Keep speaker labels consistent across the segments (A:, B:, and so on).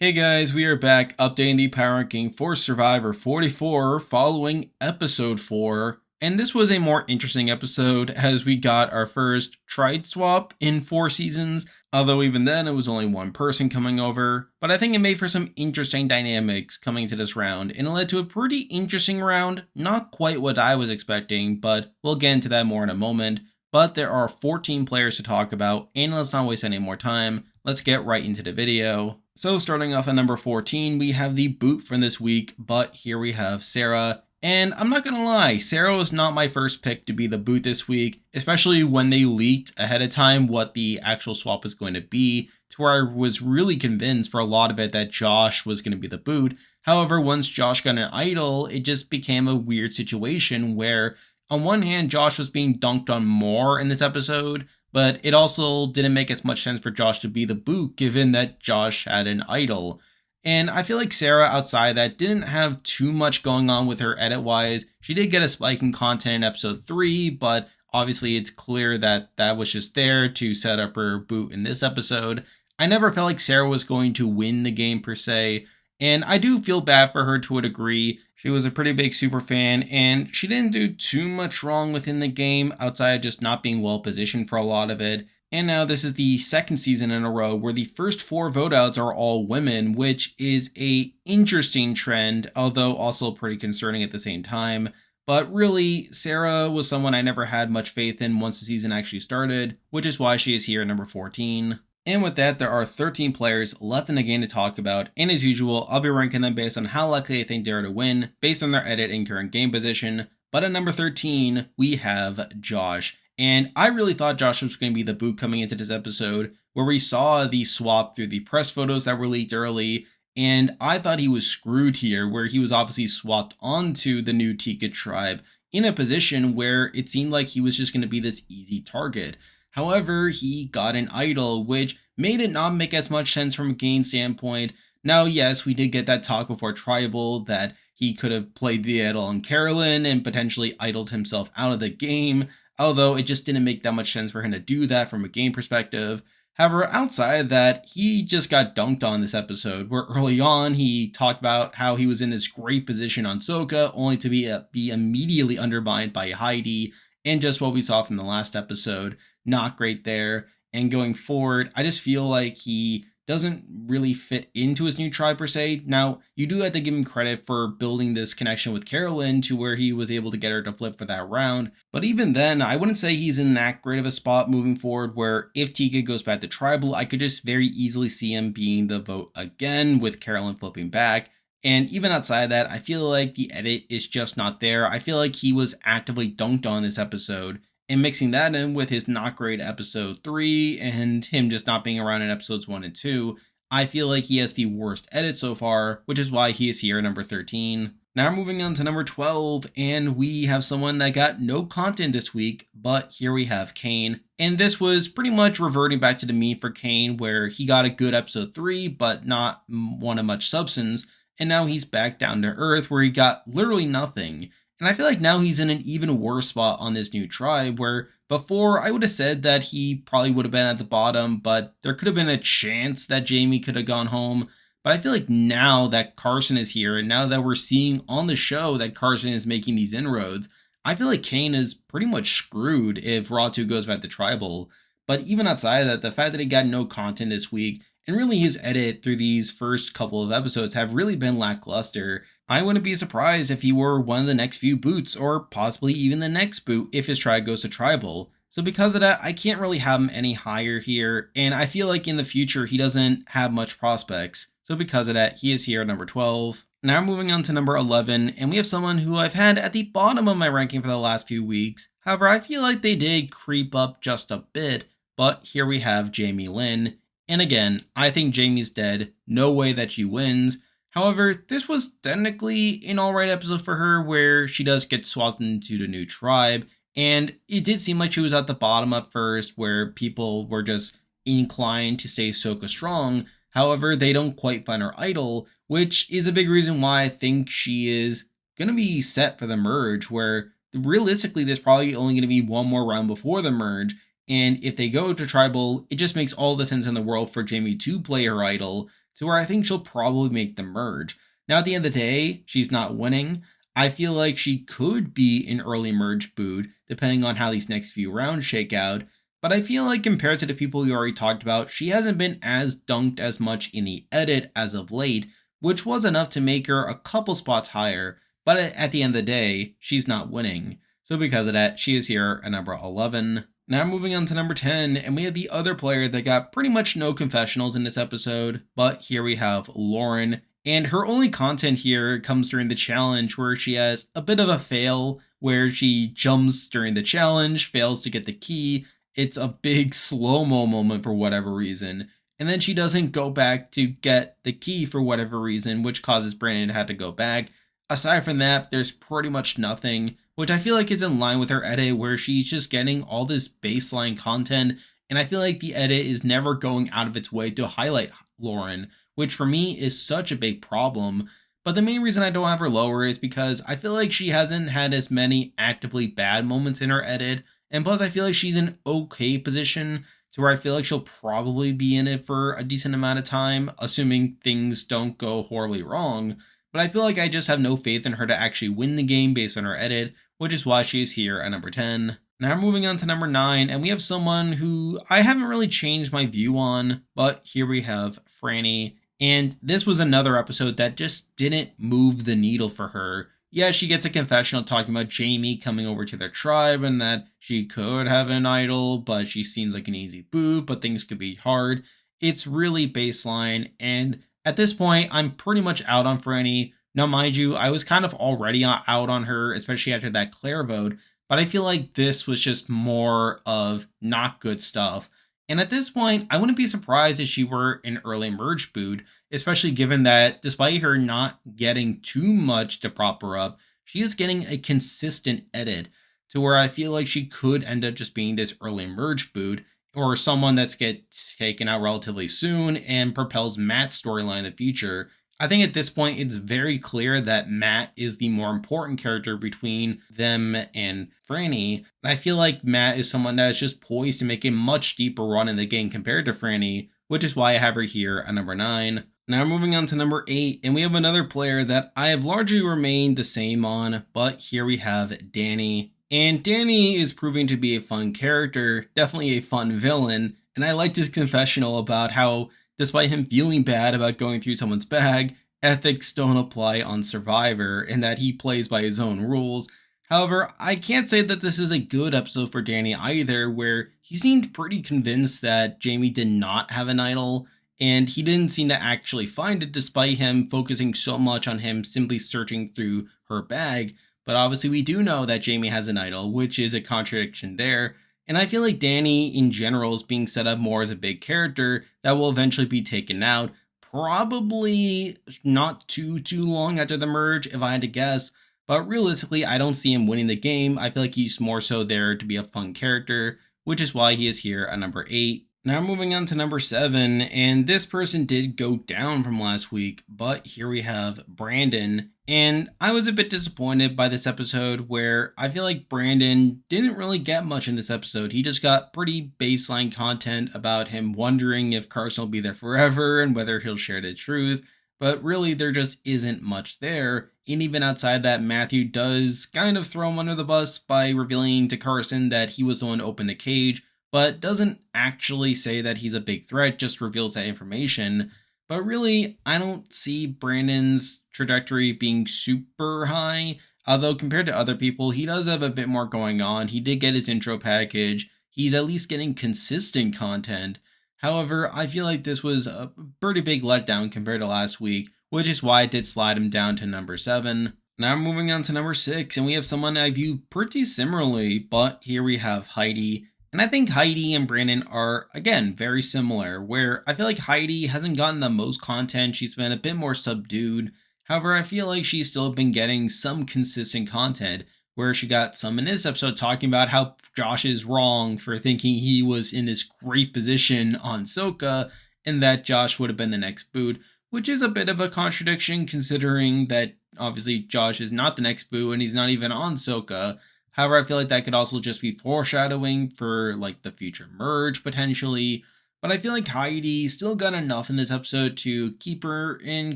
A: Hey guys, we are back updating the power ranking for Survivor 44 following episode 4. And this was a more interesting episode as we got our first tride swap in 4 seasons, although even then it was only one person coming over. But I think it made for some interesting dynamics coming to this round, and it led to a pretty interesting round. Not quite what I was expecting, but we'll get into that more in a moment. But there are 14 players to talk about, and let's not waste any more time. Let's get right into the video. So starting off at number 14, we have the boot from this week, but here we have Sarah. And I'm not gonna lie, Sarah was not my first pick to be the boot this week, especially when they leaked ahead of time what the actual swap was going to be, to where I was really convinced for a lot of it that Josh was going to be the boot. However, once Josh got an idol, it just became a weird situation where on one hand, Josh was being dunked on more in this episode, but it also didn't make as much sense for Josh to be the boot given that Josh had an idol. And I feel like Sarah outside that didn't have too much going on with her edit wise. She did get a spike in content in episode 3, but obviously it's clear that that was just there to set up her boot in this episode. I never felt like Sarah was going to win the game per se, and I do feel bad for her to a degree. She was a pretty big super fan, and she didn't do too much wrong within the game outside of just not being well positioned for a lot of it. And now this is the second season in a row where the first 4 vote outs are all women, which is a interesting trend, although also pretty concerning at the same time. But really, Sarah was someone I never had much faith in once the season actually started, which is why she is here at number 14. And with that, there are 13 players left in the game to talk about, and as usual, I'll be ranking them based on how likely I think they are to win, based on their edit and current game position. But at number 13, we have Josh. And I really thought Josh was going to be the boot coming into this episode, where we saw the swap through the press photos that were leaked early, and I thought he was screwed here, where he was obviously swapped onto the new Tika tribe in a position where it seemed like he was just going to be this easy target. However, he got an idol, which made it not make as much sense from a game standpoint. Now, yes, we did get that talk before Tribal that he could have played the idol on Carolyn and potentially idled himself out of the game, although it just didn't make that much sense for him to do that from a game perspective. However, outside of that, he just got dunked on this episode, where early on he talked about how he was in this great position on Soka, only to be immediately undermined by Heidi, and just what we saw from the last episode. Not great there. And going forward, I just feel like he doesn't really fit into his new tribe per se. Now, you do have to give him credit for building this connection with Carolyn to where he was able to get her to flip for that round. But even then, I wouldn't say he's in that great of a spot moving forward where if Tika goes back to tribal, I could just very easily see him being the vote again with Carolyn flipping back. And even outside of that, I feel like the edit is just not there. I feel like he was actively dunked on this episode. And mixing that in with his not great episode 3 and him just not being around in episodes 1 and 2, I feel like he has the worst edit so far, which is why he is here at number 13. Now moving on to number 12, and we have someone that got no content this week, but here we have Kane. And this was pretty much reverting back to the mean for Kane, where he got a good episode 3, but not one of much substance, and now he's back down to earth where he got literally nothing. And I feel like now he's in an even worse spot on this new tribe, where before I would have said that he probably would have been at the bottom, but there could have been a chance that Jamie could have gone home. But I feel like now that Carson is here, and now that we're seeing on the show that Carson is making these inroads, I feel like Kane is pretty much screwed if Ratu goes back to tribal. But even outside of that, the fact that he got no content this week, and really his edit through these first couple of episodes have really been lackluster. I wouldn't be surprised if he were one of the next few boots, or possibly even the next boot if his tribe goes to tribal. So because of that, I can't really have him any higher here, and I feel like in the future he doesn't have much prospects. So because of that, he is here at number 12. Now moving on to number 11, and we have someone who I've had at the bottom of my ranking for the last few weeks. However, I feel like they did creep up just a bit, but here we have Lynn. And again, I think Jamie's dead. No way that she wins. However, this was technically an alright episode for her where she does get swapped into the new tribe. And it did seem like she was at the bottom at first where people were just inclined to stay Soka strong. However, they don't quite find her idol, which is a big reason why I think she is going to be set for the merge, where realistically there's probably only going to be one more round before the merge. And if they go to tribal, it just makes all the sense in the world for Jamie to play her idol, to where I think she'll probably make the merge. Now, at the end of the day, she's not winning. I feel like she could be an early merge boot, depending on how these next few rounds shake out. But I feel like compared to the people we already talked about, she hasn't been as dunked as much in the edit as of late, which was enough to make her a couple spots higher. But at the end of the day, she's not winning. So because of that, she is here at number 11. Now moving on to number 10, and we have the other player that got pretty much no confessionals in this episode, but here we have Lauren. And her only content here comes during the challenge where she has a bit of a fail where she jumps during the challenge, fails to get the key. It's a big slow-mo moment for whatever reason. And then she doesn't go back to get the key for whatever reason, which causes Brandon to have to go back. Aside from that, there's pretty much nothing, which I feel like is in line with her edit where she's just getting all this baseline content. And I feel like the edit is never going out of its way to highlight Lauren, which for me is such a big problem. But the main reason I don't have her lower is because I feel like she hasn't had as many actively bad moments in her edit. And plus, I feel like she's in an okay position to where I feel like she'll probably be in it for a decent amount of time, assuming things don't go horribly wrong. But I feel like I just have no faith in her to actually win the game based on her edit, which is why she is here at number 10. Now moving on to number 9, and we have someone who I haven't really changed my view on, but here we have Franny. And this was another episode that just didn't move the needle for her. Yeah, she gets a confessional talking about Jamie coming over to their tribe and that she could have an idol, but she seems like an easy boot, but things could be hard. It's really baseline, and at this point, I'm pretty much out on Franny. Now, mind you, I was kind of already out on her, especially after that Claire vote, but I feel like this was just more of not good stuff. And at this point, I wouldn't be surprised if she were an early merge boot, especially given that despite her not getting too much to prop her up, she is getting a consistent edit to where I feel like she could end up just being this early merge boot or someone that's gets taken out relatively soon and propels Matt's storyline in the future. I think at this point, it's very clear that Matt is the more important character between them and Franny. I feel like Matt is someone that is just poised to make a much deeper run in the game compared to Franny, which is why I have her here at number 9. Now moving on to number 8, and we have another player that I have largely remained the same on, but here we have Danny. And Danny is proving to be a fun character, definitely a fun villain, and I liked his confessional about how despite him feeling bad about going through someone's bag, ethics don't apply on Survivor and that he plays by his own rules. However, I can't say that this is a good episode for Danny either, where he seemed pretty convinced that Jamie did not have an idol, and he didn't seem to actually find it despite him focusing so much on him simply searching through her bag. But obviously we do know that Jamie has an idol, which is a contradiction there. And I feel like Danny in general is being set up more as a big character that will eventually be taken out. Probably not too long after the merge, if I had to guess. But realistically, I don't see him winning the game. I feel like he's more so there to be a fun character, which is why he is here at number 8. Now moving on to number 7, and this person did go down from last week, but here we have Brandon. And I was a bit disappointed by this episode where I feel like Brandon didn't really get much in this episode. He just got pretty baseline content about him wondering if Carson will be there forever and whether he'll share the truth. But really, there just isn't much there. And even outside that, Matthew does kind of throw him under the bus by revealing to Carson that he was the one to open the cage, but doesn't actually say that he's a big threat, just reveals that information. But really, I don't see Brandon's trajectory being super high, although compared to other people, he does have a bit more going on. He did get his intro package. He's at least getting consistent content. However, I feel like this was a pretty big letdown compared to last week, which is why I did slide him down to number 7. Now moving on to number 6, and we have someone I view pretty similarly, but here we have Heidi. And I think Heidi and Brandon are, again, very similar, where I feel like Heidi hasn't gotten the most content. She's been a bit more subdued. However, I feel like she's still been getting some consistent content, where she got some in this episode talking about how Josh is wrong for thinking he was in this great position on Soka, and that Josh would have been the next boot, which is a bit of a contradiction considering that obviously Josh is not the next boot and he's not even on Soka. However, I feel like that could also just be foreshadowing for like the future merge potentially. but I feel like Heidi still got enough in this episode to keep her in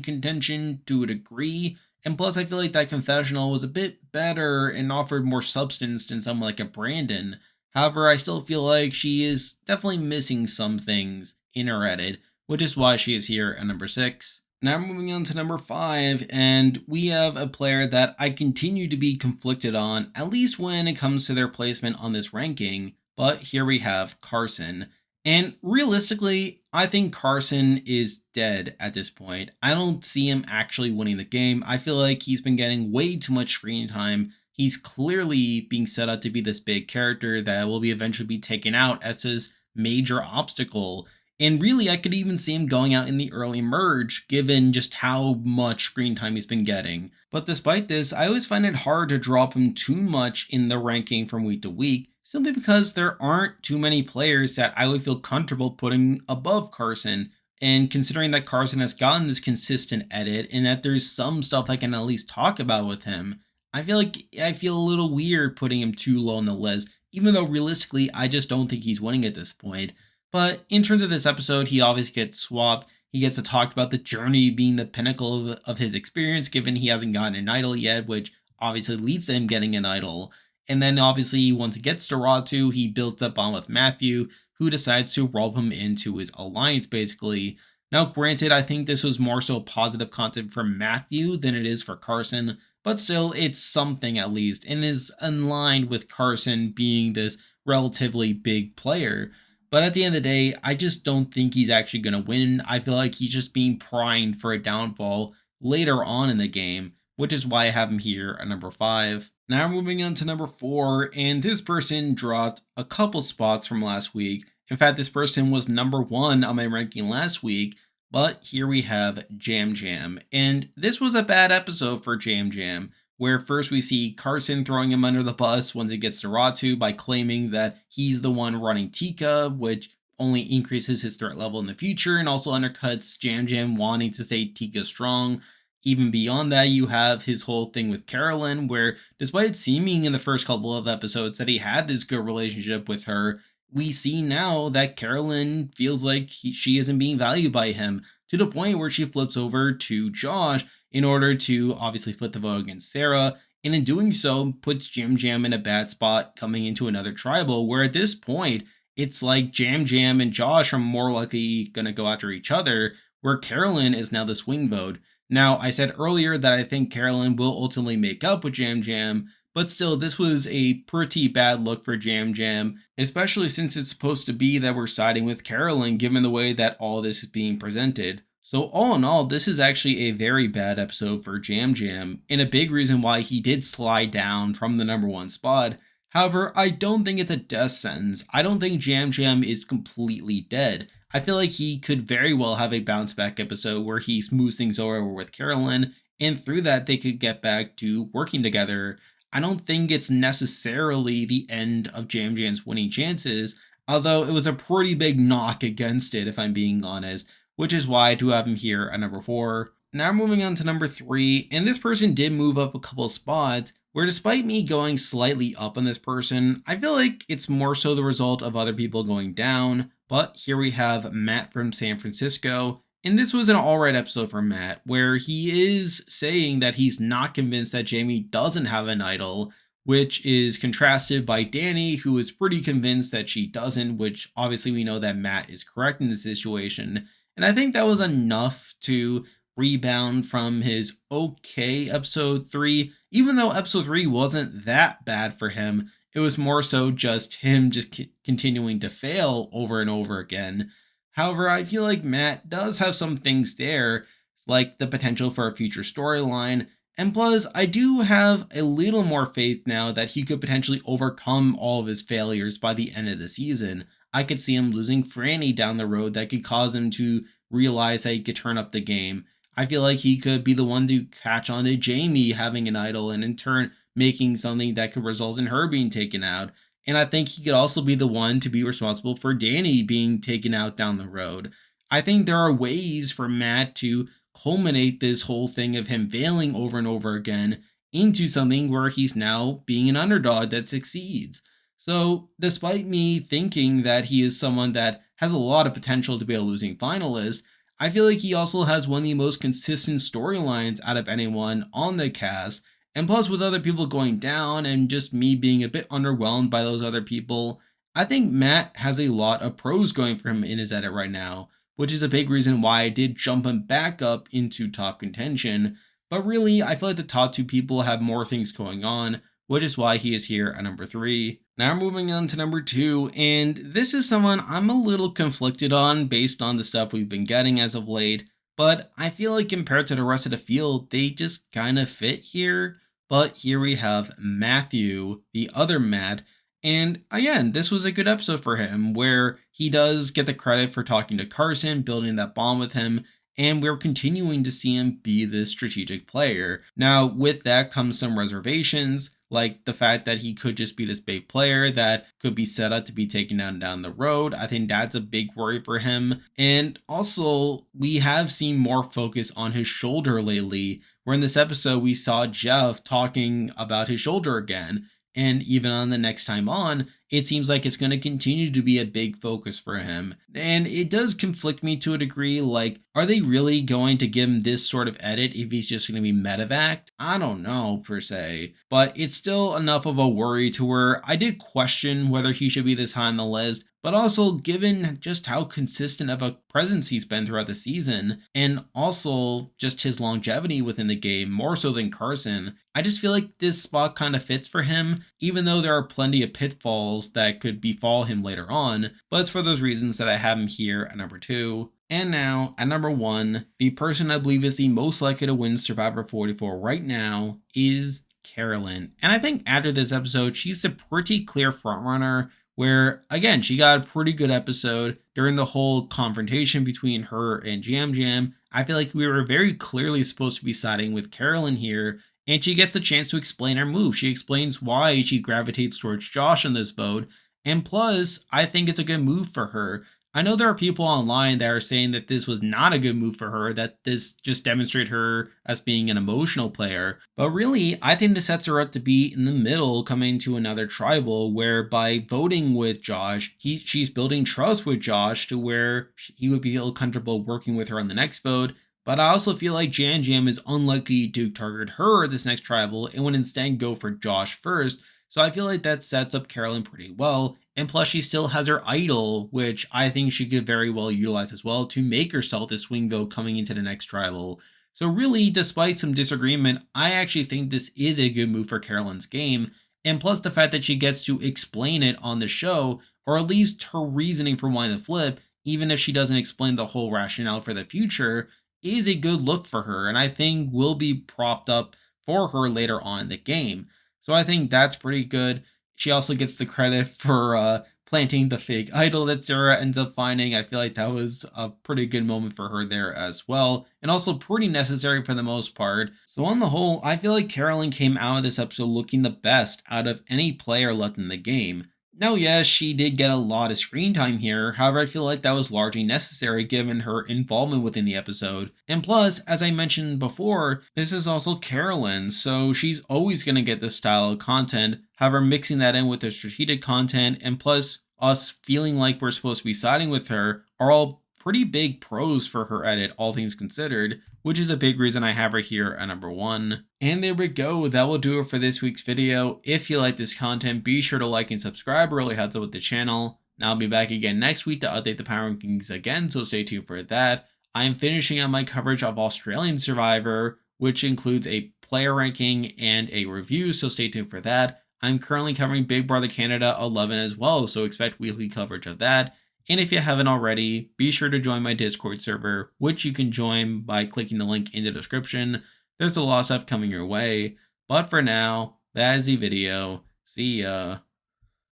A: contention to a degree. And plus, I feel like that confessional was a bit better and offered more substance than someone like a Brandon. However, I still feel like she is definitely missing some things in her edit, which is why she is here at number 6. Now moving on to number 5, and we have a player that I continue to be conflicted on, at least when it comes to their placement on this ranking, but here we have Carson. And realistically, I think Carson is dead at this point. I don't see him actually winning the game. I feel like he's been getting way too much screen time. He's clearly being set up to be this big character that will be eventually be taken out as his major obstacle. And really, I could even see him going out in the early merge, given just how much screen time he's been getting. But despite this, I always find it hard to drop him too much in the ranking from week to week, simply because there aren't too many players that I would feel comfortable putting above Carson. And considering that Carson has gotten this consistent edit and that there's some stuff I can at least talk about with him, I feel a little weird putting him too low on the list, even though realistically I just don't think he's winning at this point. But in terms of this episode, he obviously gets swapped. He gets to talk about the journey being the pinnacle of his experience, given he hasn't gotten an idol yet, which obviously leads to him getting an idol. And then obviously, once he gets to Ratu, he builds up on with Matthew, who decides to rope him into his alliance, basically. Now, granted, I think this was more so positive content for Matthew than it is for Carson, but still, it's something at least, and is in line with Carson being this relatively big player. But at the end of the day, I just don't think he's actually going to win. I feel like he's just being primed for a downfall later on in the game, which is why I have him here at number 5. Now moving on to number 4, and this person dropped a couple spots from last week. In fact, this person was number 1 on my ranking last week, but here we have Jam Jam. And this was a bad episode for Jam Jam, where first we see Carson throwing him under the bus once it gets to Ratu by claiming that he's the one running Tika, which only increases his threat level in the future and also undercuts Jam Jam wanting to say Tika's strong. Even beyond that, you have his whole thing with Carolyn, where despite seeming in the first couple of episodes that he had this good relationship with her, we see now that Carolyn feels like she isn't being valued by him, to the point where she flips over to Josh in order to obviously flip the vote against Sarah, and in doing so puts Jam Jam in a bad spot coming into another tribal, where at this point it's like Jam Jam and Josh are more likely going to go after each other, where Carolyn is now the swing vote. Now, I said earlier that I think Carolyn will ultimately make up with Jam Jam, but still, this was a pretty bad look for Jam Jam, especially since it's supposed to be that we're siding with Carolyn given the way that all this is being presented. So all in all, this is actually a very bad episode for Jam Jam, and a big reason why he did slide down from the number 1 spot. However, I don't think it's a death sentence. I don't think Jam Jam is completely dead. I feel like he could very well have a bounce back episode where he smooths things over with Carolyn, and through that they could get back to working together. I don't think it's necessarily the end of Jam Jam's winning chances, although it was a pretty big knock against it if I'm being honest, which is why I do have him here at number 4. Now moving on to number 3, and this person did move up a couple spots, where despite me going slightly up on this person, I feel like it's more so the result of other people going down. But here we have Matt from San Francisco, and this was an alright episode for Matt, where he is saying that he's not convinced that Jamie doesn't have an idol, which is contrasted by Danny, who is pretty convinced that she doesn't, which obviously we know that Matt is correct in this situation. And I think that was enough to rebound from his okay episode 3, even though episode 3 wasn't that bad for him. It was more so just him just continuing to fail over and over again. However, I feel like Matt does have some things there, like the potential for a future storyline, and plus, I do have a little more faith now that he could potentially overcome all of his failures by the end of the season. I could see him losing Franny down the road that could cause him to realize that he could turn up the game. I feel like he could be the one to catch on to Jamie having an idol and in turn making something that could result in her being taken out. And I think he could also be the one to be responsible for Danny being taken out down the road. I think there are ways for Matt to culminate this whole thing of him failing over and over again into something where he's now being an underdog that succeeds. So, despite me thinking that he is someone that has a lot of potential to be a losing finalist, I feel like he also has one of the most consistent storylines out of anyone on the cast. And plus, with other people going down and just me being a bit underwhelmed by those other people, I think Matt has a lot of pros going for him in his edit right now, which is a big reason why I did jump him back up into top contention. But really, I feel like the top two people have more things going on, which is why he is here at number 3. Now moving on to number 2, and this is someone I'm a little conflicted on based on the stuff we've been getting as of late, but I feel like compared to the rest of the field, they just kind of fit here. But here we have Matthew, the other Matt, and again, this was a good episode for him where he does get the credit for talking to Carson, building that bond with him, and we're continuing to see him be this strategic player. Now, with that comes some reservations, like the fact that he could just be this big player that could be set up to be taken down the road. I think that's a big worry for him. And also, we have seen more focus on his shoulder lately, where in this episode we saw Jeff talking about his shoulder again. And even on the next time on, it seems like it's going to continue to be a big focus for him. And it does conflict me to a degree, like, are they really going to give him this sort of edit if he's just going to be medevac? I don't know, per se. But it's still enough of a worry to where I did question whether he should be this high on the list. But also, given just how consistent of a presence he's been throughout the season, and also just his longevity within the game, more so than Carson, I just feel like this spot kind of fits for him, even though there are plenty of pitfalls that could befall him later on. But it's for those reasons that I have him here at number 2. And now, at number 1, the person I believe is the most likely to win Survivor 44 right now is Carolyn. And I think after this episode, she's a pretty clear frontrunner, where, again, she got a pretty good episode during the whole confrontation between her and Jam Jam. I feel like we were very clearly supposed to be siding with Carolyn here, and she gets a chance to explain her move. She explains why she gravitates towards Josh in this vote, and plus, I think it's a good move for her. I know there are people online that are saying that this was not a good move for her, that this just demonstrated her as being an emotional player. But really, I think this sets her up to be in the middle coming to another tribal where by voting with Josh, she's building trust with Josh to where he would feel comfortable working with her on the next vote. But I also feel like Jam Jam is unlikely to target her this next tribal and would instead go for Josh first. So I feel like that sets up Carolyn pretty well. And plus, she still has her idol, which I think she could very well utilize as well to make herself the swing vote coming into the next tribal. So really, despite some disagreement, I actually think this is a good move for Carolyn's game. And plus the fact that she gets to explain it on the show, or at least her reasoning for wanting to flip, even if she doesn't explain the whole rationale for the future, is a good look for her. And I think will be propped up for her later on in the game. So I think that's pretty good. She also gets the credit for planting the fake idol that Sarah ends up finding. I feel like that was a pretty good moment for her there as well, and also pretty necessary for the most part. So on the whole, I feel like Carolyn came out of this episode looking the best out of any player left in the game. Now, yes, she did get a lot of screen time here, however, I feel like that was largely necessary given her involvement within the episode. And plus, as I mentioned before, this is also Carolyn, so she's always going to get this style of content, however, mixing that in with the strategic content, and plus us feeling like we're supposed to be siding with her, are all pretty big pros for her edit, all things considered, which is a big reason I have her here at number 1. And there we go, that will do it for this week's video. If you like this content, be sure to like and subscribe, it really helps out with the channel. Now I'll be back again next week to update the power rankings again, so stay tuned for that. I am finishing up my coverage of Australian Survivor, which includes a player ranking and a review, so stay tuned for that. I'm currently covering Big Brother Canada 11 as well, so expect weekly coverage of that. And if you haven't already, be sure to join my Discord server, which you can join by clicking the link in the description. There's a lot of stuff coming your way. But for now, that is the video. See ya.